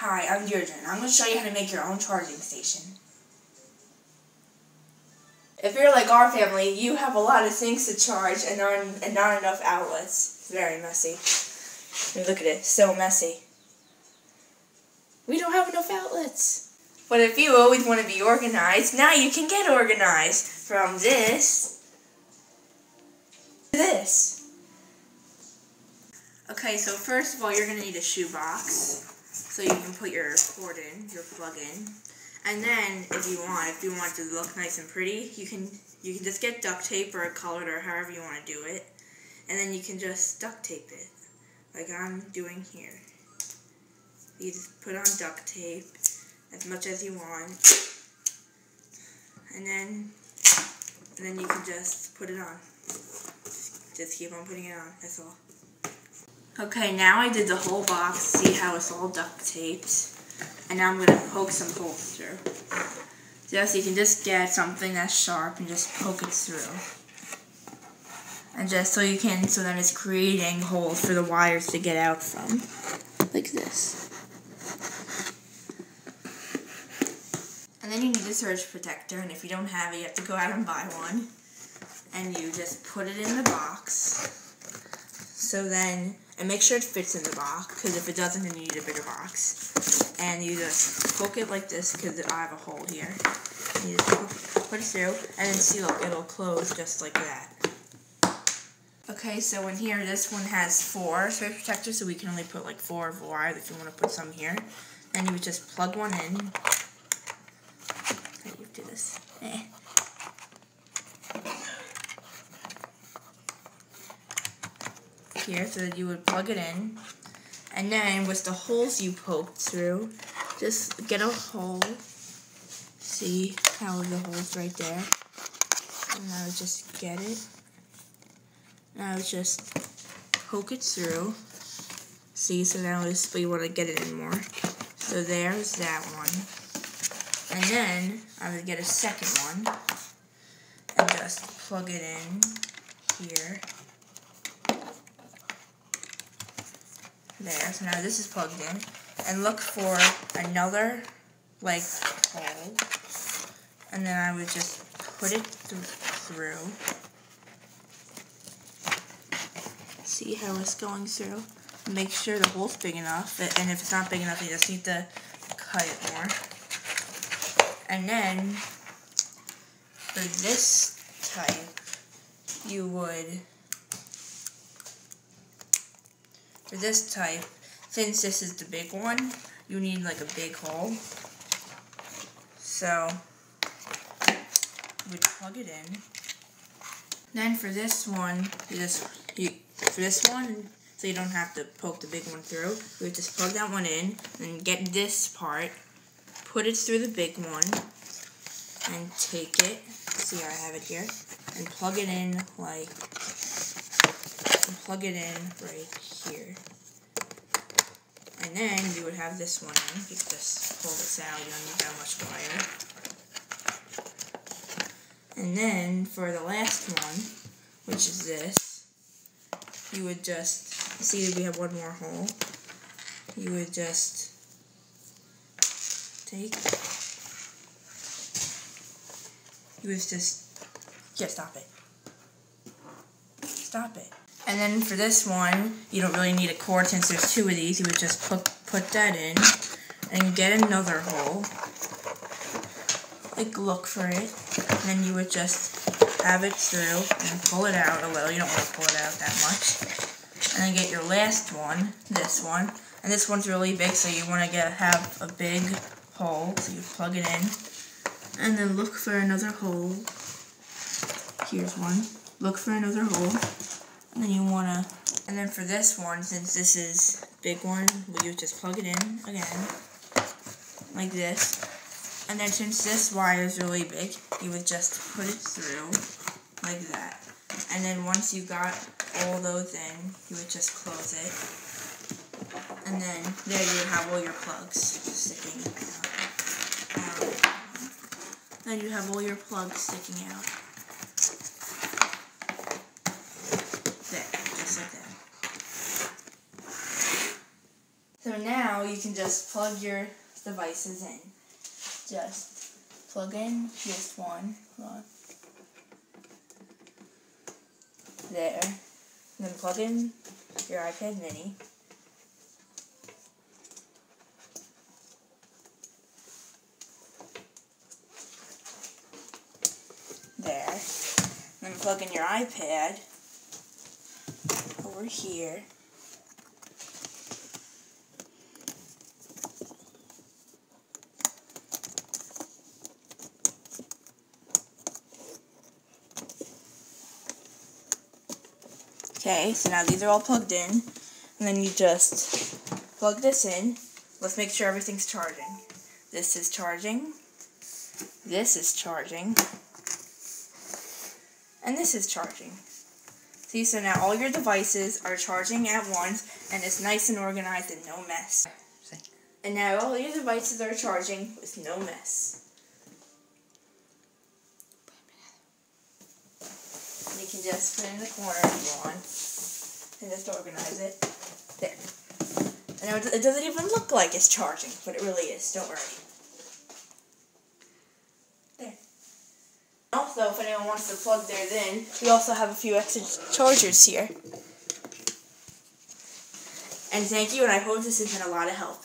Hi, I'm Deirdre, and I'm going to show you how to make your own charging station. If you're like our family, you have a lot of things to charge and not enough outlets. It's very messy. I mean, look at it, so messy. We don't have enough outlets. But if you always want to be organized, now you can get organized from this to this. Okay, so first of all, you're going to need a shoebox so you can put your cord in, your plug in. And then, if you want it to look nice and pretty, you can just get duct tape or colored or however you want to do it. And then you can just duct tape it, like I'm doing here. You just put on duct tape as much as you want. And then you can just put it on. Just keep on putting it on, that's all. Okay, now I did the whole box. See how it's all duct taped? And now I'm going to poke some holes through. So you can just get something that's sharp and just poke it through. And just so then it's creating holes for the wires to get out from. Like this. And then you need a surge protector, and if you don't have it, you have to go out and buy one. And you just put it in the box. So then, and make sure it fits in the box, because if it doesn't, then you need a bigger box. And you just poke it like this, because I have a hole here. And you just put it through, and then see, look, it'll close just like that. Okay, so in here, this one has 4 surge protectors, so we can only put like 4 wires if you want to put some here. And you would just plug one in. How do you do this? Here, so that you would plug it in, and then with the holes you poked through, just get a hole. See how the hole's right there, and I would just get it, and I would just poke it through. See, so now but you want to get it in more. So there's that one, and then I would get a second one and just plug it in here. There, so now this is plugged in, and look for another, like, hole, and then I would just put it through. See how it's going through? Make sure the hole's big enough, and if it's not big enough, you just need to cut it more. And then, for this type, you would... For this type, since this is the big one, you need like a big hole. So, you would plug it in. Then for this one, so you don't have to poke the big one through, you would just plug that one in, and get this part, put it through the big one, and take it, see how I have it here, and plug it in like, plug it in right here. And then you would have this one in. You could just pull this out, you don't need that much wire. And then for the last one, which is this, you would just, see that we have one more hole. You would just take, stop it. Stop it. And then for this one, you don't really need a cord since there's 2 of these. You would just put that in and get another hole. Like, look for it. And then you would just have it through and pull it out a little. You don't want to pull it out that much. And then get your last one, this one. And this one's really big, so you want to have a big hole. So you plug it in. And then look for another hole. Here's one. Look for another hole. And then and then for this one, since this is a big one, you just plug it in again, like this. And then since this wire is really big, you would just put it through, like that. And then once you got all those in, you would just close it. And then there you would have all your plugs sticking out. Then you have all your plugs sticking out. Like that. So now you can just plug your devices in. Just plug in just one. There. And then plug in your iPad mini. There. And then plug in your iPad over here. Okay, so now these are all plugged in, and then you just plug this in. Let's make sure everything's charging. This is charging, this is charging, and this is charging. See, so now all your devices are charging at once, and it's nice and organized and no mess. And now all your devices are charging with no mess. You can just put it in the corner if you want, and just organize it. There. I know it doesn't even look like it's charging, but it really is. Don't worry. There. Also, if anyone wants to plug theirs in, we also have a few extra chargers here. And thank you, and I hope this has been a lot of help.